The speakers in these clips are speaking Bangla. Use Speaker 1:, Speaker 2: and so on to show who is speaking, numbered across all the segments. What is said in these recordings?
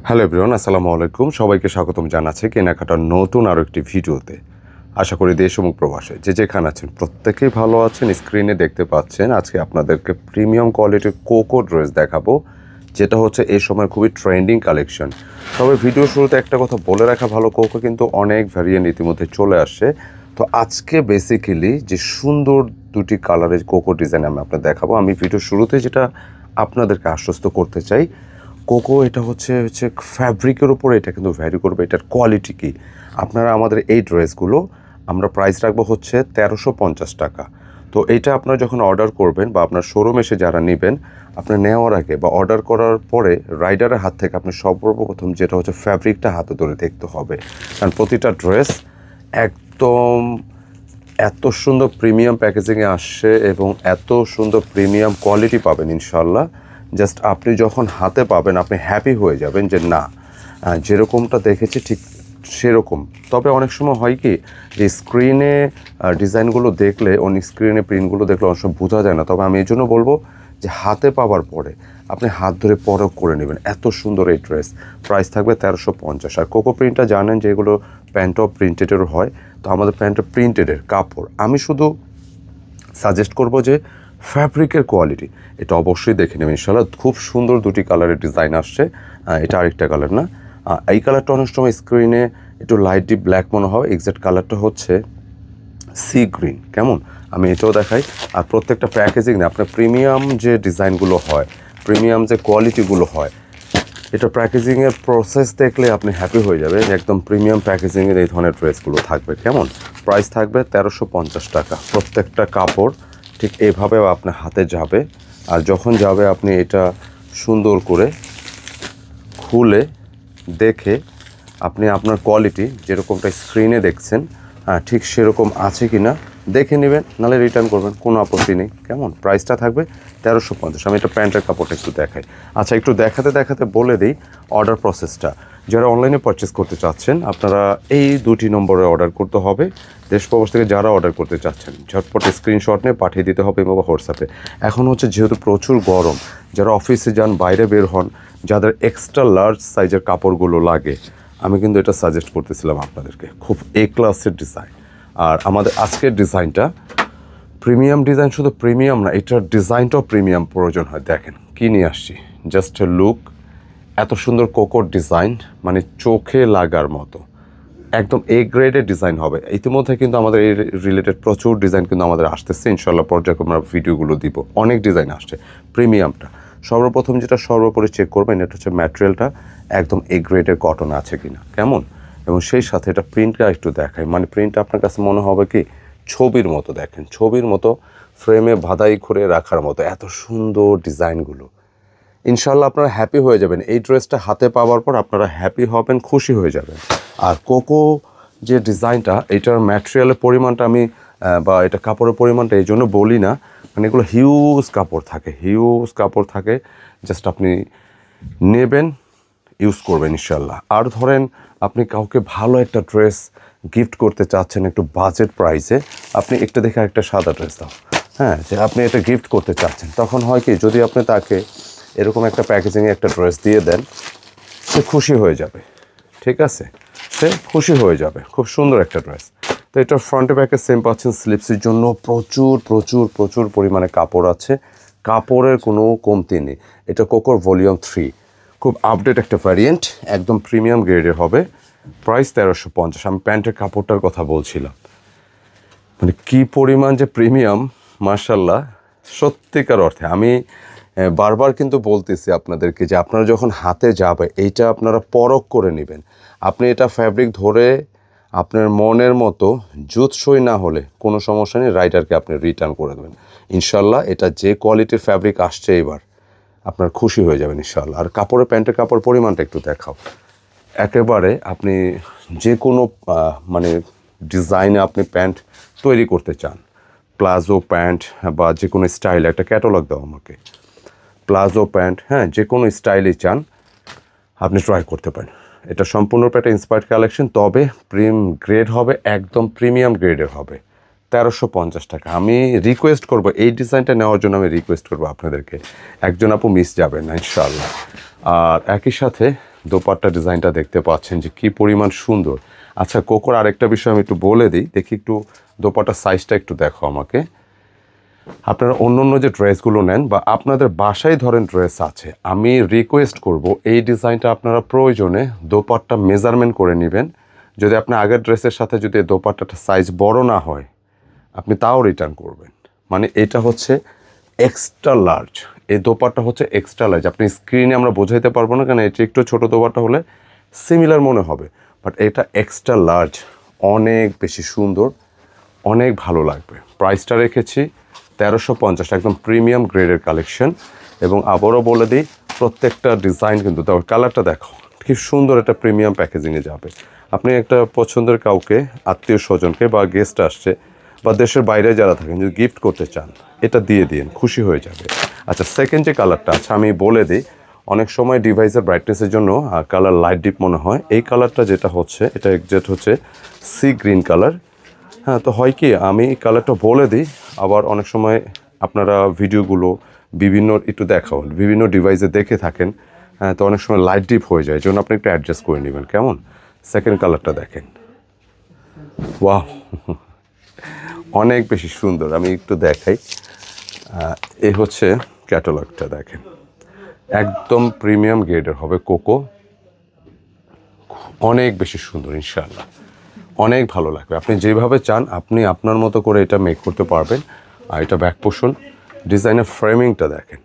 Speaker 1: হ্যালো এভরিওয়ান, আসসালামু আলাইকুম। সবাইকে স্বাগতম জানাচ্ছি কেনাকাটার নতুন আরও একটি ভিডিওতে। আশা করি দেশ এবং প্রবাসে যে যেখানে আছেন প্রত্যেকেই ভালো আছেন। স্ক্রিনে দেখতে পাচ্ছেন আজকে আপনাদেরকে প্রিমিয়াম কোয়ালিটির কোকো ড্রেস দেখাবো, যেটা হচ্ছে এই সময় খুবই ট্রেন্ডিং কালেকশন। তবে ভিডিও শুরুতে একটা কথা বলে রাখা ভালো, কোকো কিন্তু অনেক ভ্যারিয়েন্ট ইতিমধ্যে চলে আসছে। তো আজকে বেসিক্যালি যে সুন্দর দুটি কালারের কোকো ডিজাইন আমি আপনাদের দেখাবো। আমি ভিডিও শুরুতে যেটা আপনাদেরকে আশ্বস্ত করতে চাই, কোকো এটা হচ্ছে ফ্যাব্রিকের উপরে এটা কিন্তু ভ্যারি করবে এটার কোয়ালিটি কী। আপনারা আমাদের এই ড্রেসগুলো আমরা প্রাইস রাখবো হচ্ছে 1350 টাকা। তো এইটা আপনারা যখন অর্ডার করবেন বা আপনার শোরুম এসে যারা নেবেন, আপনার নেওয়ার আগে বা অর্ডার করার পরে রাইডারের হাত থেকে আপনি সর্বপ্রথম যেটা হচ্ছে ফ্যাব্রিকটা হাতে ধরে দেখতে হবে। কারণ প্রতিটা ড্রেস একদম এত সুন্দর প্রিমিয়াম প্যাকেজিংয়ে আসছে এবং এত সুন্দর প্রিমিয়াম কোয়ালিটি পাবেন ইনশাল্লাহ। জাস্ট আপনি যখন হাতে পাবেন আপনি হ্যাপি হয়ে যাবেন যে না, যেরকমটা দেখেছি ঠিক সেরকম। তবে অনেক সময় হয় কি যে স্ক্রিনে ডিজাইনগুলো দেখলে, অনেক স্ক্রিনে প্রিন্টগুলো দেখলে অনেক সময় বোঝা যায় না। তবে আমি এই জন্য বলবো যে হাতে পাওয়ার পরে আপনি হাত ধরে পরখ করে নেবেন। এত সুন্দর এই ড্রেস, প্রাইস থাকবে 1350। আর কোকো প্রিন্টটা জানেন যে এগুলো প্যান্টও প্রিন্টেডেরও হয়। তো আমাদের প্যান্টটা প্রিন্টেডের কাপড়। আমি শুধু সাজেস্ট করব যে ফ্যাব্রিকের কোয়ালিটি এটা অবশ্যই দেখে নেবেন ইনশাল্লাহ। খুব সুন্দর দুটি কালারের ডিজাইন আসছে। এটা আরেকটা কালার না, এই কালারটা অনেক সময় স্ক্রিনে একটু লাইট ডিপ ব্ল্যাক মনে হয়, এক্স্যাক্ট কালারটা হচ্ছে সি গ্রিন। কেমন, আমি এটাও দেখাই। আর প্রত্যেকটা প্যাকেজিং না, আপনার প্রিমিয়াম যে ডিজাইনগুলো হয়, প্রিমিয়াম যে কোয়ালিটিগুলো হয়, এটা প্যাকেজিংয়ের প্রসেস দেখলে আপনি হ্যাপি হয়ে যাবেন। একদম প্রিমিয়াম প্যাকেজিংয়ের এই ধরনের ড্রেসগুলো থাকবে। কেমন, প্রাইস থাকবে 1350 টাকা। প্রত্যেকটা কাপড় ঠিক এভাবেও আপনার হাতে যাবে। আর যখন যাবে আপনি এটা সুন্দর করে খুলে দেখে আপনি আপনার কোয়ালিটি যেরকমটা স্ক্রিনে দেখছেন ঠিক সেরকম আছে কি না দেখে নেবেন, নাহলে রিটার্ন করবেন, কোনো আপত্তি নেই। কেমন, প্রাইসটা থাকবে 1350। আমি এটা প্যান্টের কাপড়টা একটু দেখাই। আচ্ছা, একটু দেখাতে দেখাতে বলে দিই অর্ডার প্রসেসটা। যারা অনলাইনে পারচেস করতে চাচ্ছেন আপনারা এই দুটি নম্বরে অর্ডার করতে হবে। দেশ প্রবাস থেকে যারা অর্ডার করতে চাচ্ছেন ঝটপট স্ক্রিনশট নিয়ে পাঠিয়ে দিতে হবে এবং হোয়াটসঅ্যাপে। এখন হচ্ছে যেহেতু প্রচুর গরম, যারা অফিসে যান, বাইরে বের হন, যাদের এক্সট্রা লার্জ সাইজের কাপড়গুলো লাগে, আমি কিন্তু এটা সাজেস্ট করতেছিলাম আপনাদেরকে। খুব এ ক্লাসের ডিজাইন। আর আমাদের আজকের ডিজাইনটা প্রিমিয়াম ডিজাইন, শুধু প্রিমিয়াম না, এটার ডিজাইনটাও প্রিমিয়াম প্রয়োজন হয়। দেখেন কি নিয়ে আসছি, জাস্ট এ লুক। এত সুন্দর কোকোর ডিজাইন, মানে চোখে লাগার মতো একদম এ গ্রেডের ডিজাইন হবে। ইতিমধ্যে কিন্তু আমাদের এই রিলেটেড প্রচুর ডিজাইন কিন্তু আমাদের আসতেছে ইনশাল্লাহ। পর্যায়ক্রমে আমরা ভিডিওগুলো দিব, অনেক ডিজাইন আসছে। প্রিমিয়ামটা সর্বপ্রথম যেটা সর্বোপরি চেক করবেন এটা হচ্ছে ম্যাটেরিয়ালটা একদম এ গ্রেডের কটন আছে কিনা। কেমন, এবং সেই সাথে এটা প্রিন্টটা একটু দেখায়। মানে প্রিন্টটা আপনার কাছে মনে হবে কি ছবির মতো। দেখেন ছবির মতো, ফ্রেমে বাঁধাই করে রাখার মতো এত সুন্দর ডিজাইনগুলো। ইনশাল্লাহ আপনারা হ্যাপি হয়ে যাবেন। এই ড্রেসটা হাতে পাওয়ার পর আপনারা হ্যাপি হবেন, খুশি হয়ে যাবেন। আর কোকো যে ডিজাইনটা, এটার ম্যাটেরিয়ালের পরিমাণটা আমি বা এটা কাপড়ের পরিমাণটা এই জন্য বলি না, মানে এগুলো হিউজ কাপড় থাকে, হিউজ কাপড় থাকে। জাস্ট আপনি নেবেন, ইউজ করবেন ইনশাল্লাহ। আর ধরেন আপনি কাউকে ভালো একটা ড্রেস গিফট করতে চাচ্ছেন একটু বাজেট প্রাইসে, আপনি একটা দেখে একটা সাদা ড্রেস দাও, হ্যাঁ, যে আপনি এটা গিফট করতে চাচ্ছেন, তখন হয় কি যদি আপনি তাকে এরকম একটা প্যাকেজিংয়ে একটা ড্রেস দিয়ে দেন, সে খুশি হয়ে যাবে। ঠিক আছে, সে খুশি হয়ে যাবে। খুব সুন্দর একটা ড্রেস। তো এটার ফ্রন্টে ব্যাকে সেম পাচ্ছেন। স্লিপসের জন্য প্রচুর প্রচুর প্রচুর পরিমাণে কাপড় আছে, কাপড়ের কোনো কমতি নেই। এটা কোকোর ভলিউম 3, খুব আপডেট একটা ভ্যারিয়েন্ট, একদম প্রিমিয়াম গ্রেডের হবে। প্রাইস 1350। আমি প্যান্টের কাপড়টার কথা বলছিলাম, মানে কী পরিমাণ যে প্রিমিয়াম, মাশাল্লাহ। সত্যিকার অর্থে আমি বারবার কিন্তু বলতেছি আপনাদেরকে যে আপনারা যখন হাতে যাবে এইটা আপনারা পরখ করে নেবেন। আপনি এটা ফ্যাব্রিক ধরে আপনার মনের মতো জুতসই না হলে কোনো সমস্যা নেই, রাইডারকে আপনি রিটার্ন করে দেবেন ইনশাল্লাহ। এটা যে কোয়ালিটির ফ্যাব্রিক আসছে এবার আপনার খুশি হয়ে যাবেন ইনশাল্লাহ। আর কাপড়ের প্যান্টের কাপড় পরিমাণটা একটু দেখাও। একেবারে আপনি যে কোনো মানে ডিজাইনে আপনি প্যান্ট তৈরি করতে চান, প্লাজো প্যান্ট বা যে কোনো স্টাইলে, একটা ক্যাটালগ দাও আমাকে, প্লাজো প্যান্ট, হ্যাঁ, যে কোনো স্টাইলে চান আপনি ট্রাই করতে পারেন। এটা সম্পূর্ণরূপে একটা ইন্সপায়ার্ড কালেকশন, তবে গ্রেড হবে একদম প্রিমিয়াম গ্রেডের হবে। 1350 টাকা। আমি রিকোয়েস্ট করব এই ডিজাইনটা নেওয়ার জন্য, আমি রিকোয়েস্ট করবো আপনাদেরকে, একজন আপু মিস যাবেন না ইনশাআল্লাহ। আর একই সাথে দোপাট্টা ডিজাইনটা দেখতে পাচ্ছেন যে কী পরিমাণ সুন্দর। আচ্ছা, কোকোর আরেকটা বিষয় আমি একটু বলে দিই, দেখি একটু দোপাট্টার সাইজটা একটু দেখো আমাকে। আপনারা অন্য অন্য যে ড্রেসগুলো নেন বা আপনাদের বাসায় ধরেন ড্রেস আছে, আমি রিকোয়েস্ট করব এই ডিজাইনটা আপনারা প্রয়োজনে দোপাট্টা মেজারমেন্ট করে নেবেন। যদি আপনার আগের ড্রেসের সাথে যদি দোপাট্টাটা সাইজ বড় না হয়, আপনি তাও রিটার্ন করবেন। মানে এটা হচ্ছে এক্সট্রা লার্জ, এই দোপাট্টা হচ্ছে এক্সট্রা লার্জ। আপনি স্ক্রিনে আমরা বোঝাইতে পারবো না, কারণ এটা একটু ছোটো দোপাট্টা হলে সিমিলার মনে হবে, বাট এটা এক্সট্রা লার্জ, অনেক বেশি সুন্দর, অনেক ভালো লাগবে। প্রাইসটা রেখেছি 1350, একদম প্রিমিয়াম গ্রেডের কালেকশন। এবং আবারও বলে দিই, প্রত্যেকটা ডিজাইন কিন্তু তাও কালারটা দেখো কি সুন্দর, একটা প্রিমিয়াম প্যাকেজিংয়ে যাবে। আপনি একটা পছন্দের কাউকে, আত্মীয় স্বজনকে বা গেস্ট আসছে বা দেশের বাইরে যারা থাকেন, যদি গিফট করতে চান এটা দিয়ে দিন, খুশি হয়ে যাবে। আচ্ছা, সেকেন্ড যে কালারটা আছে আমি বলে দিই, অনেক সময় ডিভাইসের ব্রাইটনেসের জন্য কালার লাইট ডিপ মনে হয়। এই কালারটা যেটা হচ্ছে, এটা এক্সাক্ট হচ্ছে সি গ্রিন কালার। হ্যাঁ, তো হয় কি, আমি কালারটা বলে দিই, আবার অনেক সময় আপনারা ভিডিওগুলো বিভিন্ন একটু দেখাও, বিভিন্ন ডিভাইসে দেখে থাকেন, হ্যাঁ, তো অনেক সময় লাইট ডিপ হয়ে যায়, জন্য আপনি একটু অ্যাডজাস্ট করে নেবেন। কেমন? সেকেন্ড কালারটা দেখেন, ওয়াও, অনেক বেশি সুন্দর। আমি একটু দেখাই, এই হচ্ছে ক্যাটালগটা দেখেন, একদম প্রিমিয়াম গ্রেডের হবে কোকো, অনেক বেশি সুন্দর, ইনশাআল্লাহ অনেক ভালো লাগবে। আপনি যেভাবে চান আপনি আপনার মতো করে এটা মেক করতে পারবেন। আর এটা ব্যাক পোর্শন, ডিজাইনের ফ্রেমিংটা দেখেন,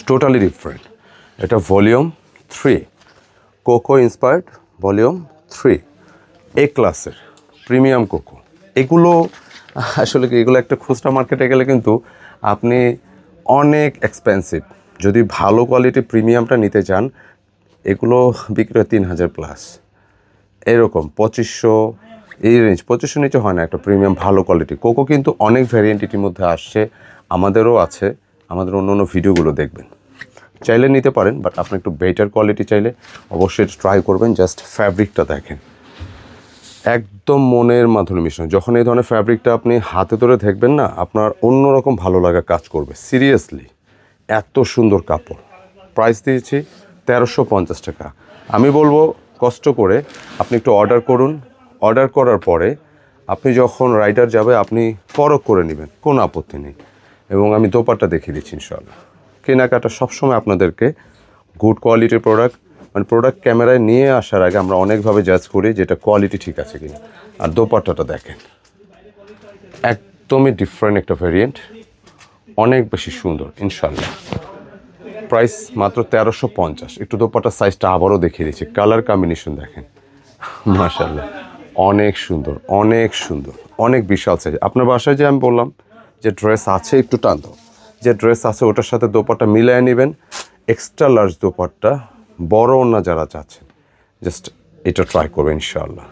Speaker 1: টোটালি ডিফারেন্ট। এটা ভলিউম 3, কোকো ইন্সপায়ার্ড ভলিউম 3, এ ক্লাসের প্রিমিয়াম কোকো। এগুলো আসলে কি, এগুলো একটা খুচরা মার্কেটে গেলে কিন্তু আপনি অনেক এক্সপেন্সিভ। যদি ভালো কোয়ালিটি প্রিমিয়ামটা নিতে চান, এগুলো বিক্রি হয় 3000 প্লাস, এরকম 2500, এই রেঞ্জ 2500 নিচে হয় না একটা প্রিমিয়াম ভালো কোয়ালিটি কোকো। কিন্তু অনেক ভ্যারিয়েন্টির মধ্যে আসছে, আমাদেরও আছে, আমাদের অন্য অন্য ভিডিওগুলো দেখবেন, চাইলে নিতে পারেন। বাট আপনি একটু বেটার কোয়ালিটি চাইলে অবশ্যই ট্রাই করবেন। জাস্ট ফ্যাব্রিকটা দেখেন, একদম মনের মাধুরী মিশ্রণ। যখন এই ধরনের ফ্যাব্রিকটা আপনি হাতে ধরে দেখবেন না, আপনার অন্যরকম ভালো লাগা কাজ করবে। সিরিয়াসলি এত সুন্দর কাপড়। প্রাইস দিয়েছি 1350 টাকা। আমি বলবো কষ্ট করে আপনি একটু অর্ডার করুন, অর্ডার করার পরে আপনি যখন রাইডার যাবে আপনি পরখ করে নেবেন, কোনো আপত্তি নেই। এবং আমি দোপাট্টা দেখিয়ে দিচ্ছি ইনশাআল্লাহ। কেনাকাটা সবসময় আপনাদেরকে গুড কোয়ালিটির প্রোডাক্ট, মানে প্রোডাক্ট ক্যামেরায় নিয়ে আসার আগে আমরা অনেকভাবে জাজ করি যেটা কোয়ালিটি ঠিক আছে কিনা। আর দোপাট্টাটা দেখেন, একদমই ডিফারেন্ট একটা ভ্যারিয়েন্ট, অনেক বেশি সুন্দর ইনশাআল্লাহ। প্রাইস মাত্র 1350। একটু দোপাট্টার সাইজটা আবারও দেখিয়ে দিচ্ছি, কালার কম্বিনেশন দেখেন, মাশাআল্লাহ অনেক সুন্দর, অনেক সুন্দর, অনেক বিশাল সাইজ। আপনার বাসায় যে আমি বললাম যে ড্রেস আছে, একটু টান দাও, যে ড্রেস আছে ওটার সাথে দোপাট্টা মিলিয়ে নেবেন। এক্সট্রা লার্জ দোপাট্টা, বড় ওড়না যারা চাচ্ছেন জাস্ট এটা ট্রাই করবেন ইনশাআল্লাহ।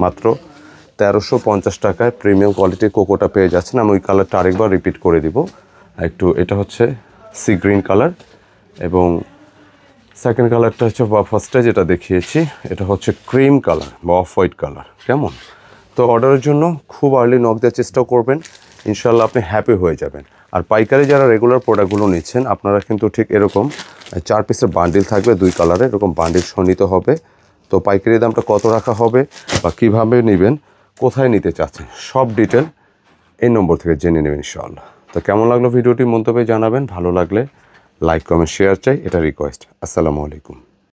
Speaker 1: মাত্র 1350 টাকায় প্রিমিয়াম কোয়ালিটির কোকোটা পেয়ে যাচ্ছেন। আমি ওই কালারটা আরেকবার রিপিট করে দিব একটু। এটা হচ্ছে সি গ্রিন কালার, এবং সেকেন্ড কালারটা হচ্ছে বা ফার্স্টে যেটা দেখিয়েছি এটা হচ্ছে ক্রিম কালার বা অফ হোয়াইট কালার। কেমন? তো অর্ডারের জন্য খুব আর্লি নক দেওয়ার চেষ্টা করবেন, ইনশাআল্লাহ আপনি হ্যাপি হয়ে যাবেন। আর পাইকারি যারা রেগুলার প্রোডাক্টগুলো নিচ্ছেন, আপনারা কিন্তু ঠিক এরকম 4 পিসের বান্ডিল থাকবে 2 কালারের, এরকম বান্ডিল সহ নিতে হবে। তো পাইকারি দামটা কত রাখা হবে বা কীভাবে নেবেন, কোথায় নিতে চাচ্ছেন, সব ডিটেল এই নম্বর থেকে জেনে নেবেন ইনশাআল্লাহ। তো কেমন লাগলো ভিডিওটি মন্তব্যে জানাবেন, ভালো লাগলে লাইক কমেন্ট শেয়ার চাই, এটা রিকোয়েস্ট। আসসালামু আলাইকুম।